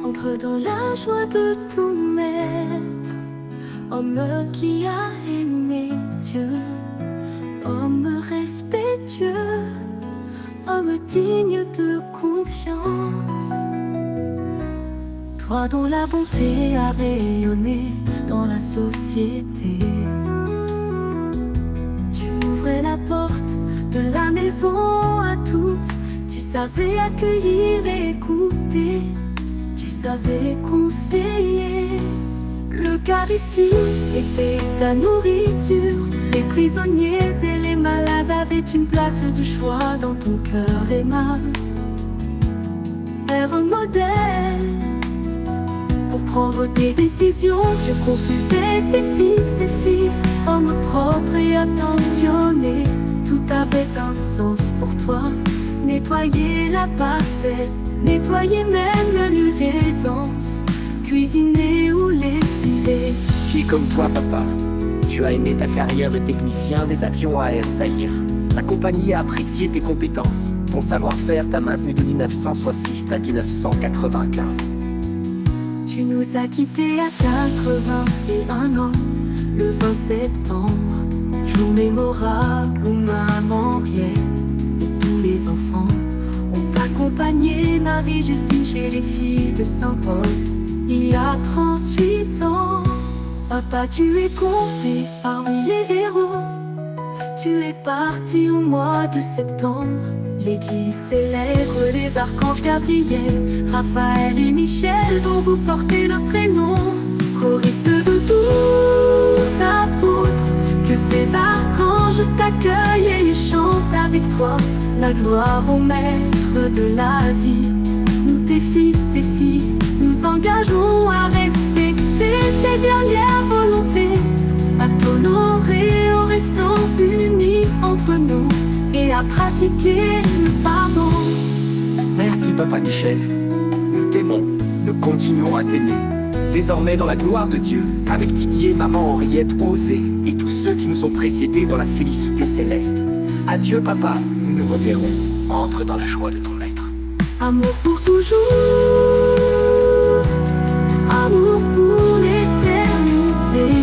Entre dans la joie de ton maître, homme qui a aimé Dieu, homme respectueux, homme digne de confiance. Toi dont la bonté a rayonné dans la société, tu ouvrais la porte de la maison à tous. Tu savais accueillir et écouter, tu savais conseiller. L'Eucharistie était ta nourriture. Les prisonniers et les malades avaient une place de choix dans ton cœur aimable. Père modèle, pour prendre tes décisions, tu consultais tes fils et filles. Homme propre et attentionné, tout avait un sens pour toi. Nettoyer la parcelle, nettoyer même le lieu d'aisance, cuisiner ou lessiver. Je suis comme toi, papa. Tu as aimé ta carrière de technicien des avions à Air Zahir. Ta compagnie a apprécié tes compétences. Ton savoir-faire t'a maintenu de 1966 à 1995. Tu nous as quittés à 81 ans, le 20 septembre, jour mémorable où maman Henriette et tous les enfants ont accompagné Marie-Justine chez les filles de Saint-Paul. Il y a 38 ans, papa, tu es compté parmi les héros. Tu es parti au mois de septembre. L'église célèbre les archanges Gabriel, Raphaël et Michel, dont vous portez le prénom. Choristes de 12 apôtres, que ces archanges t'accueillent et chantent avec toi la gloire au maître de la vie. Nous, tes fils et filles, nous engageons à respecter tes dernières volontés, à t'honorer en restant unis entre nous et à pratiquer le pardon. Merci, papa Michel. Nous t'aimons, nous continuons à t'aimer. Désormais dans la gloire de Dieu, avec Didier, maman Henriette, Osée et tous ceux qui nous ont précédés dans la félicité céleste. Adieu, papa, nous nous reverrons. Entre dans la joie de ton maître. Amour pour toujours, amour pour l'éternité.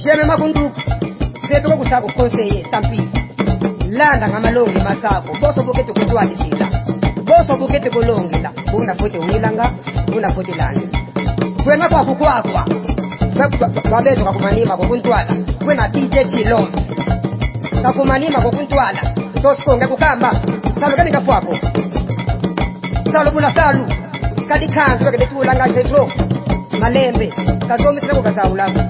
Sheme makunduku zetuko kusako konseye sampi landa ngamalongi masako boso bukete kutwalishila boso bukete kulongela una fote unilanga una fote landa kwena kwa kukwakwa babezo kakumanima kokuntwala kwena DJ Chilo kakumanima kokuntwala toskonge kukamba salo kanika kwako salo bula salu kadi kanzo kade tulanga zetro malembe kazomi tsako kazaulanga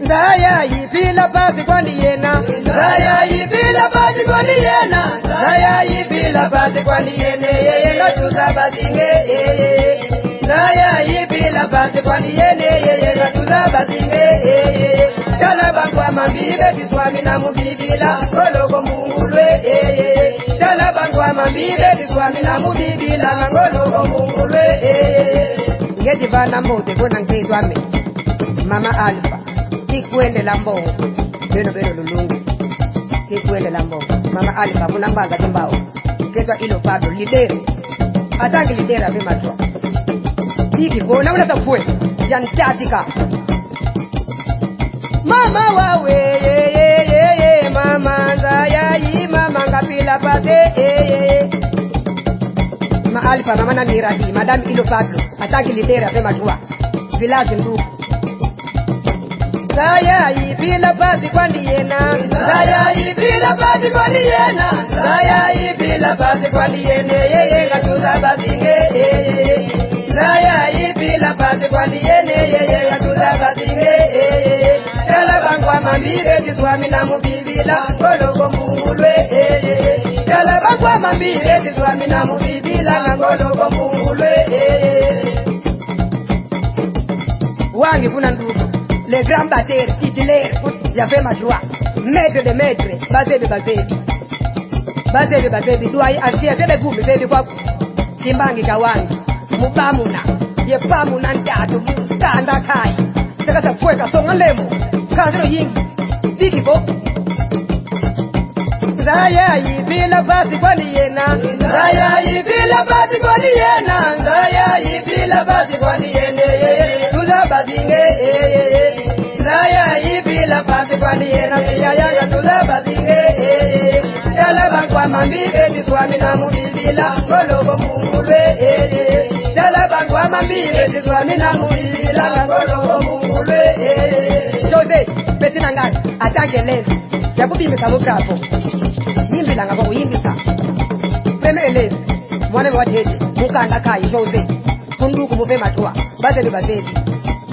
Zaya yibila basi kwani yena Zaya yibila basi kwani yena Zaya yibila basi kwani yene Yeye ngatuza basinge Zaya yibila basi kwani yene Yeye ngatuza basinge Kala bangwa mambibe kiswami na mubibila Ngoloko mungulwe Kala bangwa mambibe kiswami na mubibila Ngoloko mungulwe Ngeti vana mbote kona ngezwame Mama Alpha Kikwende Lambo, beno lulungu, Kikwende Lambo. Mama Alpha munambaza kimbao ketwa ilo Pablo lidere atangi lidera vimatwa hiki bona unaweza kufue yantatika mama wawe mama zayai mama ngapila pate Ma Alpha mama na mirahi madam ilo Pablo atangi lidera vimatwa village ndugu Zayai bila pati kwa niyena Zayai bila pati kwa niyena Zayai bila pati kwa niyene Yeye katuza bazinge Zayai bila pati kwa niyene Yeye katuza bazinge Yala bangwa mambire Jiswami na mubibila Ngoloko mungulwe Yala bangwa mambire Jiswami na mubibila Ngoloko mungulwe Wangi kuna ndugu les grands batteurs titulaires y'avait ma joie maître de maître bazebi doyi asia tebe gumi zebi kwa kimbangi kawangi mubamuna ye pamuna ntatu kanda kai saka fueka songa lemo kanzero yingi dikibo Zaya ibila basi kwa niyena Zaya ibila basi kwa niyena Zaya ibila basi kwa niyene Tuza bazinge Zaya ibila basi kwa niyena Ziyaya tuza bazinge Yala bangwa mambibe Niswami na mubibila Ngologo mungulwe Yala bangwa mambibe Niswami na mubibila Ngologo mungulwe Jose, betina ngani Atange lezi Yakubi kamu bravo Yimbi langa kwa uyimbisa Premele Mwane mwatete Mukanda kai Jose Kunduku mupe matua Bazebi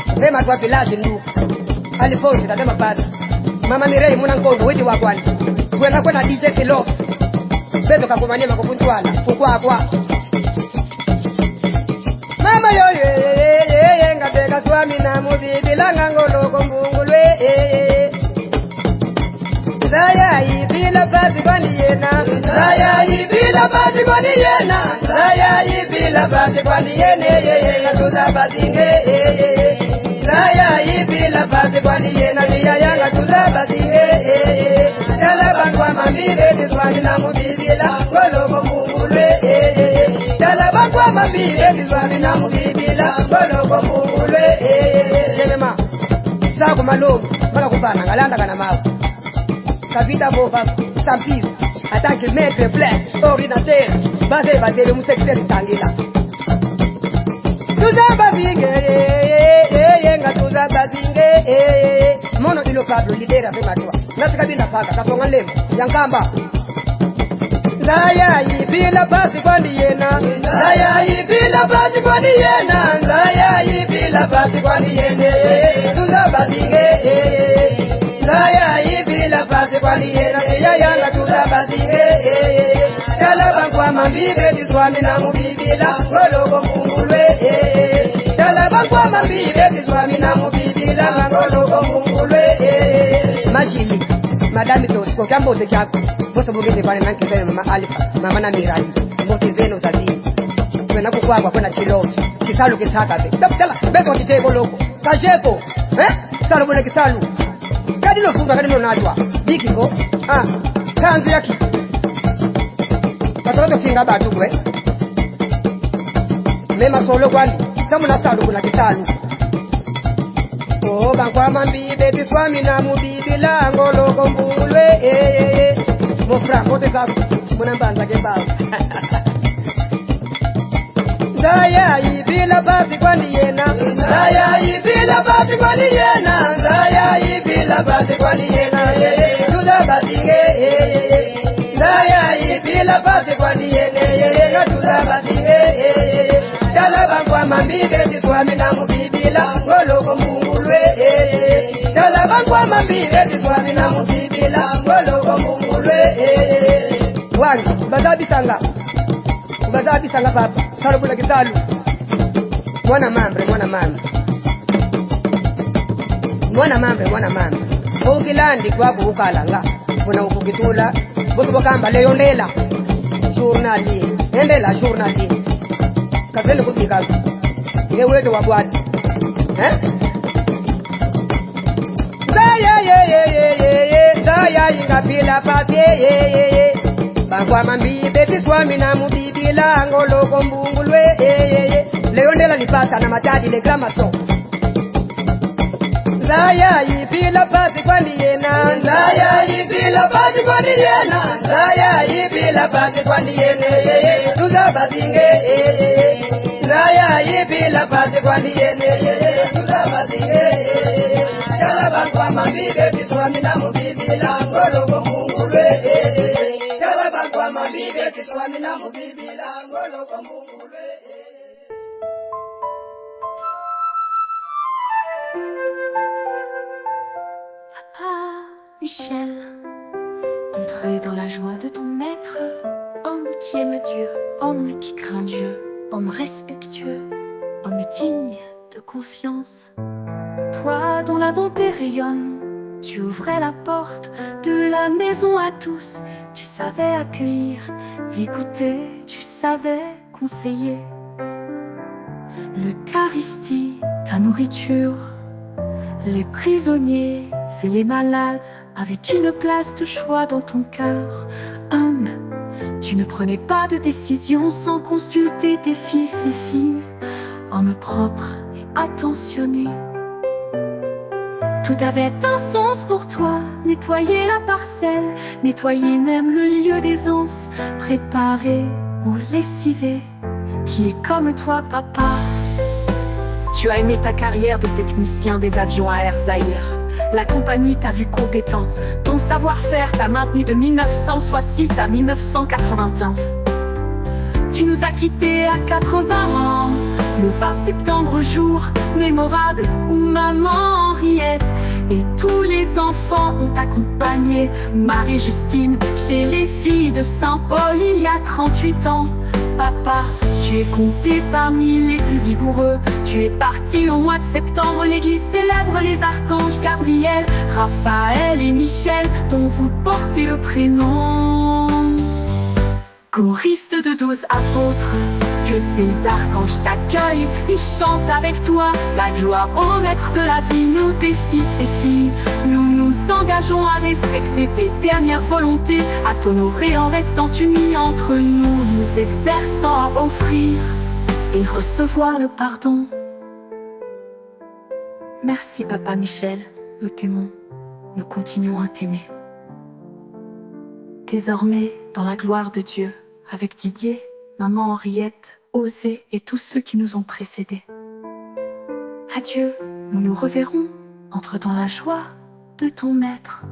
Mupe matua village nduku Alifonsi tatema bada Mama Mirei muna nkondo Witi wakwani Kwena DJ Kilo Beto kakumania makufuntuana Kukwa Mama yoye Ngateka swami na mubibi Langa ngolo kumbungulwe Zaya ibila basi kwa niyena Zaya ibila basi kwa niyena Zaya ibila basi kwa niyene Ngatuza bazinge Zaya ibila basi kwa niyena Ziyaya ngatuza bazinge Yala bangwa mambire Niswami na mubibila Ngologo mungulwe Yala bangwa mambire Niswami na mubibila Ngologo mungulwe Jenema Saku malogu Mala kupana Ngalanda kana mawu Kavita Bova, Stampis, attaque maître black, ordinateur, basé le moussecteur Tangila. Tuza bazinge, yenga tuza bazinge, mono ilo Pablo lidera fe matua. Nasi kabina paka, kasonga lemo, yankamba. Zaya ibila basi kwa niyena, Zaya ibila basi kwa niyena, Zaya ibila basi kwa niyene, tuza bazinge, Zaya ibila basi kwa niyena Yaya tuza bazinge Yala bangwa mambibe Niswami na mubibila Ngologo mungulwe Yala bangwa mambibe Niswami na mubibila Ngologo mungulwe Majili Madame Tori kwa kambote chako Bosa mugeze kwa nanki zene Mama Alpha Mama na Mirai Mbote zeno zazini Kwena kukwagwa kwena chilo Kisalu kisakabe Tala beto kitebo loko Kajeko Salu mwene kisalu Kadino funga kadino najwa Dikiko Kanzi yaki Katoroto finga batu kwe Mema solo kwani Samu na salu kuna kitalu Bangwa mambibe Niswami na mubibila Ngologo mbulwe Mofra kote zaku Muna mbanza kembao Zaya ibila basi kwa niyena Zaya ibila basi kwa niyena Zaya ibila basi kwa niyena Tuza bazinge Zaya ibila basi kwa niyena Tuza bazinge Yala bangwa mambibe Niswami na mubibila Ngologo mungulwe Yala bangwa mambibe Niswami na mubibila Ngologo mungulwe Wangi bazabi sanga baba Sarabula kitalu Mwana mambre Ukilandi kwabu ukalanga Kuna ukukitula Butu wakamba leyo nela Journali Endela journali Kazele kutika Ngeweto wabwadi Zaya Zaya ingapila pati Bakwama mbibe tiswami na mubibi lango loko mbungulwe Leonela lipata na matadi le gramason Zaya yipila pasi kwa niyena Zaya yipila pasi kwa niyena Zaya yipila pasi kwa niyene Tuzabazinge Zaya yipila pasi kwa niyene Tuzabazinge Yala bakwama mbibe tiswami na mubibi lango loko mbungulwe Yala bakwama mbibe tiswami na mubibi lango loko mbungulwe Ah, Michel, entrer dans la joie de ton maître, homme qui aime Dieu, homme qui craint Dieu, homme respectueux, homme digne de confiance. Toi dont la bonté rayonne, tu ouvrais la porte de la maison à tous. Tu savais accueillir, écouter, tu savais conseiller. L'Eucharistie, ta nourriture, les prisonniers et les malades avaient une place de choix dans ton cœur. Homme, tu ne prenais pas de décision sans consulter tes fils et filles. Homme propre et attentionné. Tout avait un sens pour toi, nettoyer la parcelle, nettoyer même le lieu d'aisance, préparer ou lessiver. Qui est comme toi, papa? Tu as aimé ta carrière de technicien des avions à Air Zaïre. La compagnie t'a vu compétent. Ton savoir-faire t'a maintenu de 1966 à 1981. Tu nous as quittés à 80 ans. Le 20 septembre, jour mémorable où maman Henriette et tous les enfants ont accompagné Marie-Justine chez les filles de Saint-Paul il y a 38 ans. Papa, tu es compté parmi les plus vigoureux. Tu es parti au mois de septembre, l'église célèbre les archanges Gabriel, Raphaël et Michel, dont vous portez le prénom. Choriste de 12 apôtres, que ces archanges t'accueillent et chantent avec toi la gloire au maître de la vie. Nous, tes fils et filles, nous nous engageons à respecter tes dernières volontés, à t'honorer en restant unis entre nous, nous exerçant à offrir et recevoir le pardon. Merci papa Michel, nous t'aimons, nous continuons à t'aimer. Désormais, dans la gloire de Dieu, avec Didier, maman Henriette, Osée et tous ceux qui nous ont précédés. Adieu, nous nous reverrons, entre dans la joie de ton maître.